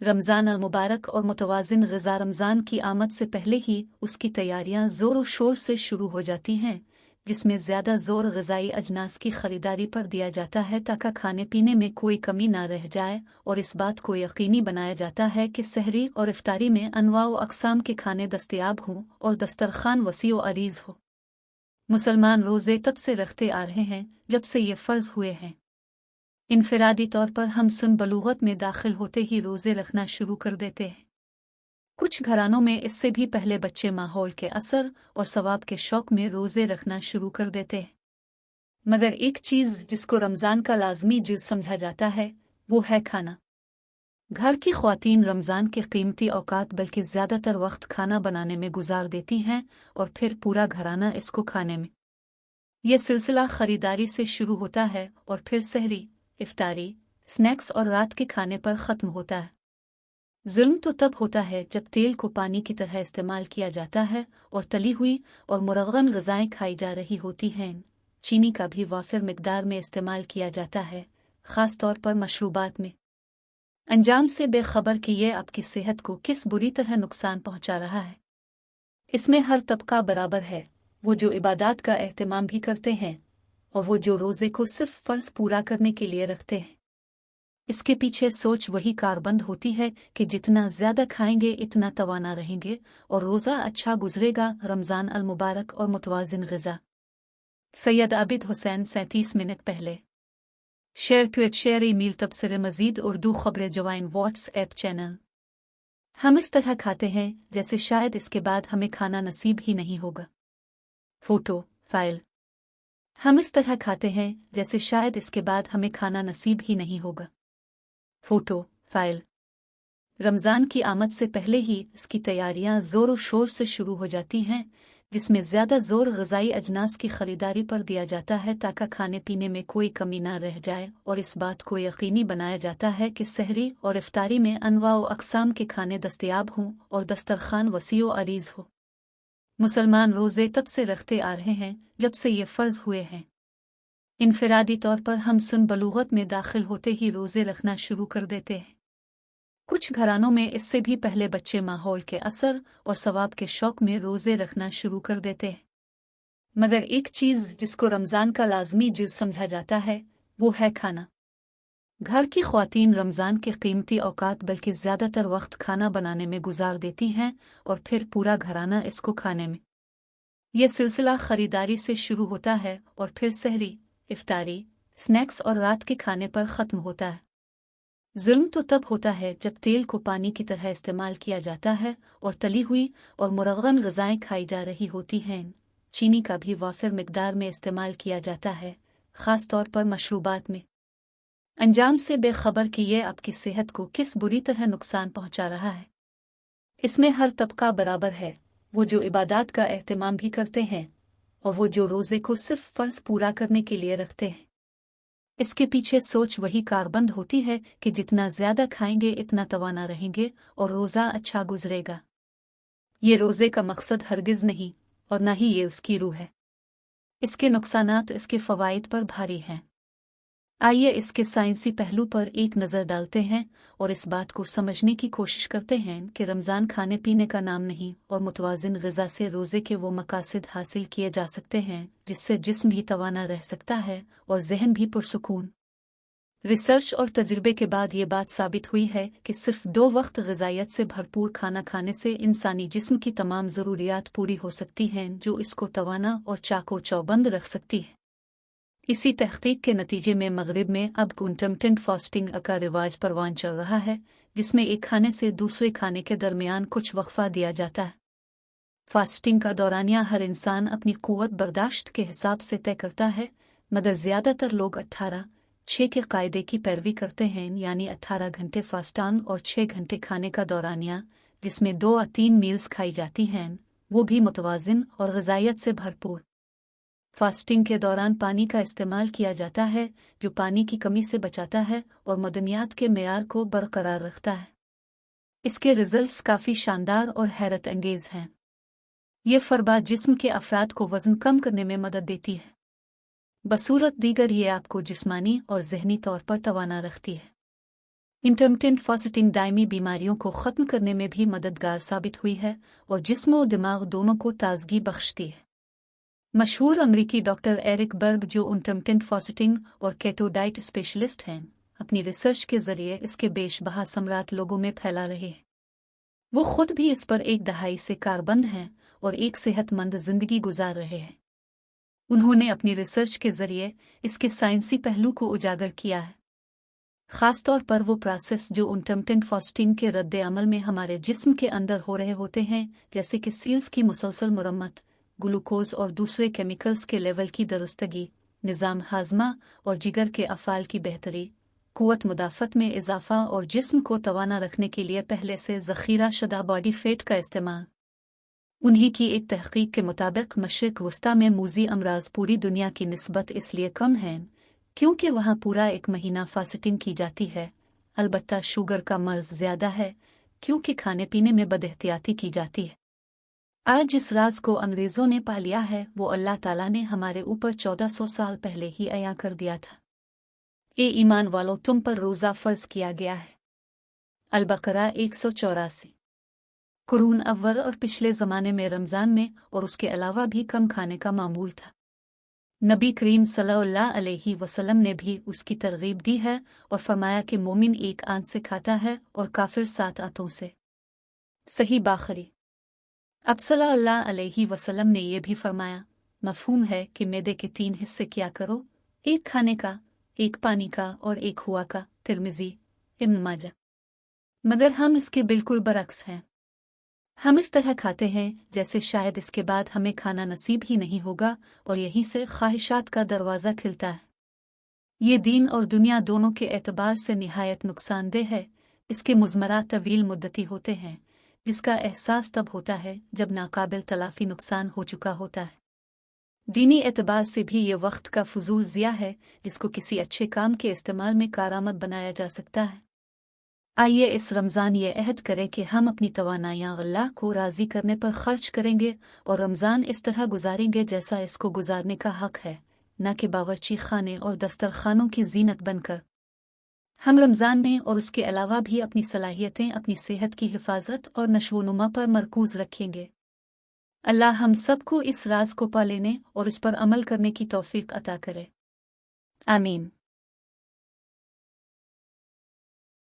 रमज़ान अल मुबारक और मुतवाज़िन ग़िज़ा रमज़ान की आमद से पहले ही उसकी तैयारियां ज़ोर व शोर से शुरू हो जाती हैं, जिसमें ज़्यादा ज़ोर ग़िज़ाई अजनास की ख़रीदारी पर दिया जाता है ताकि खाने पीने में कोई कमी ना रह जाए, और इस बात को यकीनी बनाया जाता है कि सहरी और इफ्तारी में अनवा व अक़साम के खाने दस्तयाब हों और दस्तरख़ान वसी व अरीज़ हो। मुसलमान रोज़े तब से रखते आ रहे हैं जब से ये फ़र्ज़ हुए हैं। इनफरादी तौर पर हम सुन बलूगत में दाखिल होते ही रोज़े रखना शुरू कर देते हैं। कुछ घरानों में इससे भी पहले बच्चे माहौल के असर और सवाब के शौक में रोज़े रखना शुरू कर देते हैं। मगर एक चीज़ जिसको रमज़ान का लाजमी जुज़ समझा जाता है वो है खाना। घर की ख़वातीन रमज़ान के कीमती औकात बल्कि ज़्यादातर वक्त खाना बनाने में गुजार देती हैं और फिर पूरा घराना इसको खाने में। यह सिलसिला ख़रीदारी से शुरू होता है और फिर सहरी, इफ्तारी, स्नैक्स और रात के खाने पर ख़त्म होता है। जुल्म तो तब होता है जब तेल को पानी की तरह इस्तेमाल किया जाता है और तली हुई और मुरग़्ग़न ग़िज़ाएँ खाई जा रही होती हैं। चीनी का भी वाफ़िर मिक़दार में इस्तेमाल किया जाता है, ख़ास तौर पर मशरूबात में। अंजाम से बेखबर कि यह आपकी सेहत को किस बुरी तरह नुकसान पहुँचा रहा है। इसमें हर तबका बराबर है, वो जो इबादत का एहतमाम भी करते हैं और वो जो रोज़े को सिर्फ फ़र्ज़ पूरा करने के लिए रखते हैं। इसके पीछे सोच वही कारबंद होती है कि जितना ज़्यादा खाएंगे इतना तवाना रहेंगे और रोज़ा अच्छा गुजरेगा। रमज़ान अल मुबारक और मुतवाज़िन ग़िज़ा। सैयद आबिद हुसैन 37 मिनट पहले। शेयर ट्वीट शेयर ईमेल तबसरे मज़ीद उर्दू ख़बरें जवाइन व्हाट्सएप चैनल। हम इस तरह खाते हैं जैसे शायद इसके बाद हमें खाना नसीब ही नहीं होगा। Photo file. हम इस तरह खाते हैं जैसे शायद इसके बाद हमें खाना नसीब ही नहीं होगा। Photo file. रमज़ान की आमद से पहले ही इसकी तैयारियां ज़ोर व शोर से शुरू हो जाती हैं, जिसमें ज़्यादा ज़ोर ग़िज़ाई अजनास की ख़रीदारी पर दिया जाता है ताकि खाने पीने में कोई कमी ना रह जाए, और इस बात को यकीनी बनाया जाता है कि सहरी और इफ्तारी में अनवा व अक़साम के खाने दस्तयाब हों और दस्तरख़ान वसी व अरीज़ हो। मुसलमान रोज़े तब से रखते आ रहे हैं जब से ये फ़र्ज़ हुए हैं। इनफरादी तौर पर हम सुन बलूगत में दाखिल होते ही रोज़े रखना शुरू कर देते हैं। कुछ घरानों में इससे भी पहले बच्चे माहौल के असर और सवाब के शौक में रोज़े रखना शुरू कर देते हैं। मगर एक चीज़ जिसको रमज़ान का लाजमी जुज़ समझा जाता है वो है खाना। घर की ख़वातीन रमज़ान के कीमती औकात बल्कि ज़्यादातर वक्त खाना बनाने में गुजार देती हैं और फिर पूरा घराना इसको खाने में। यह सिलसिला ख़रीदारी से शुरू होता है और फिर सहरी, इफ्तारी, स्नैक्स और रात के खाने पर ख़त्म होता है। जुल्म तो तब होता है जब तेल को पानी की तरह इस्तेमाल किया जाता है और तली हुई और मुरग़्ग़न ग़िज़ाएँ खाई जा रही होती हैं। चीनी का भी वाफ़िर मिक़दार में इस्तेमाल किया जाता है, ख़ास तौर पर मशरूबात में। अंजाम से बेखबर कि यह आपकी सेहत को किस बुरी तरह नुकसान पहुँचा रहा है। इसमें हर तबका बराबर है, वो जो इबादत का एहतमाम भी करते हैं और वो जो रोज़े को सिर्फ फ़र्ज़ पूरा करने के लिए रखते हैं। इसके पीछे सोच वही कारबंद होती है कि जितना ज़्यादा खाएंगे इतना तवाना रहेंगे और रोज़ा अच्छा गुजरेगा। ये रोज़े का मकसद हरगिज़ नहीं और न ही ये उसकी रूह है। इसके नुकसानात इसके फ़वाइद पर भारी हैं। आइए इसके साइंसी पहलू पर एक नज़र डालते हैं और इस बात को समझने की कोशिश करते हैं कि रमज़ान खाने पीने का नाम नहीं और मुतवाज़िन ग़िज़ा से रोज़े के वो मकासद हासिल किए जा सकते हैं जिससे जिस्म भी तवाना रह सकता है और ज़हन भी पुरसुकून। रिसर्च और तजुर्बे के बाद ये बात साबित हुई है कि सिर्फ 2 वक्त ग़िज़ाइयत से भरपूर खाना खाने से इंसानी जिस्म की तमाम ज़रूरियात पूरी हो सकती हैं, जो इसको तवाना और चाको चौबंद रख सकती है। इसी तहक़ीक़ के नतीजे में मग़रिब में अब इंटरमिटेंट फास्टिंग का रिवाज परवान चल रहा है, जिसमें एक खाने से दूसरे खाने के दरमियान कुछ वक्फ़ा दिया जाता है। फास्टिंग का दौरानिया हर इंसान अपनी क़ुव्वत बर्दाश्त के हिसाब से तय करता है, मगर ज़्यादातर लोग 18-6 के कायदे की पैरवी करते हैं, यानी 18 घंटे फास्टान और 6 घंटे खाने का दौरानिया, जिसमें 2 या 3 मील्स खाई जाती हैं, वो भी मुतवाज़िन और ग़िज़ाइयत से भरपूर। फास्टिंग के दौरान पानी का इस्तेमाल किया जाता है, जो पानी की कमी से बचाता है और मदनियात के मेयार को बरकरार रखता है। इसके रिजल्ट्स काफ़ी शानदार और हैरत अंगेज़ हैं। ये फ़रबा जिस्म के अफराद को वज़न कम करने में मदद देती है। बसूरत दीगर ये आपको जिस्मानी और ज़हनी तौर पर तवाना रखती है। इंटरमिटेंट फास्टिंग दायमी बीमारियों को ख़त्म करने में भी मददगार साबित हुई है और जिस्म और दिमाग दोनों को ताजगी बख्शती है। मशहूर अमरीकी डॉक्टर एरिक बर्ग, जो इंटरमिटेंट फास्टिंग और केटो डाइट स्पेशलिस्ट हैं, अपनी रिसर्च के जरिए इसके बेशबहा सम्राट लोगों में फैला रहे हैं। वो खुद भी इस पर एक दहाई से कारबंद हैं और एक सेहतमंद जिंदगी गुजार रहे हैं। उन्होंने अपनी रिसर्च के जरिए इसके साइंसी पहलू को उजागर किया है, खासतौर पर वो प्रोसेस जो इंटरमिटेंट फास्टिंग के रद्द अमल में हमारे जिस्म के अंदर हो रहे होते हैं, जैसे कि सेल्स की मुसलसल मुरम्मत, ग्लूकोज और दूसरे केमिकल्स के लेवल की दुरुस्तगी, निज़ाम हाजमा और जिगर के अफ़ाल की बेहतरी, कुव्वत मुदाफ़त में इजाफा और जिस्म को तवाना रखने के लिए पहले से ज़ख़ीरा शुदा बॉडी फैट का इस्तेमाल। उन्हीं की एक तहक़ीक़ के मुताबिक मशरिक़ वस्ता में मूज़ी अमराज पूरी दुनिया की निस्बत इसलिए कम हैं क्योंकि वहाँ पूरा एक महीना फास्टिंग की जाती है। अलबत्ता शुगर का मर्ज़ ज़्यादा है क्योंकि खाने पीने में बदएहतियाती की जाती है। आज जिस राज को अंग्रेज़ों ने पा लिया है वो अल्लाह ताला ने हमारे ऊपर 1400 साल पहले ही अया कर दिया था। ए ईमान वालों, तुम पर रोज़ा फ़र्ज़ किया गया है। अल-बक़रा 184। कुरून अव्वल और पिछले ज़माने में रमज़ान में और उसके अलावा भी कम खाने का मामूल था। नबी करीम सल्लल्लाहु अलैहि वसल्लम ने भी उसकी तरगीब दी है और फरमाया कि मोमिन एक आंत से खाता है और काफिर 7 आंतों से। सही बाखरी। अब सल्लल्लाहु अलैहि वसल्लम ने यह भी फरमाया, मफहूम है कि मैदे के 3 हिस्से क्या करो, एक खाने का, एक पानी का और एक हुआ का। तिर्मिज़ी, इब्न माजा। मगर हम इसके बिल्कुल बरक्स हैं। हम इस तरह खाते हैं जैसे शायद इसके बाद हमें खाना नसीब ही नहीं होगा और यहीं से ख्वाहिशात का दरवाज़ा खिलता है। ये दीन और दुनिया दोनों के एतबार से निहायत नुकसानदेह है। इसके मुज़मरा तवील मुद्दती होते हैं, जिसका एहसास तब होता है जब नाकाबिल तलाफ़ी नुकसान हो चुका होता है। दीनी एतबार से भी ये वक्त का फजूल ज़िया है जिसको किसी अच्छे काम के इस्तेमाल में कारआमद बनाया जा सकता है। आइए इस रमज़ान ये अहद करें कि हम अपनी तवानाइयाँ अल्लाह को राज़ी करने पर खर्च करेंगे और रमज़ान इस तरह गुजारेंगे जैसा इसको गुजारने का हक है, न कि बावर्ची खाने और दस्तरखानों की जीनत बनकर। हम रमज़ान में और उसके अलावा भी अपनी सलाहियतें, अपनी सेहत की हिफाजत और नशोनुमा पर मरकूज़ रखेंगे। अल्लाह हम सबको इस राज को पा लेने और इस पर अमल करने की तौफीक अता करे। आमीन।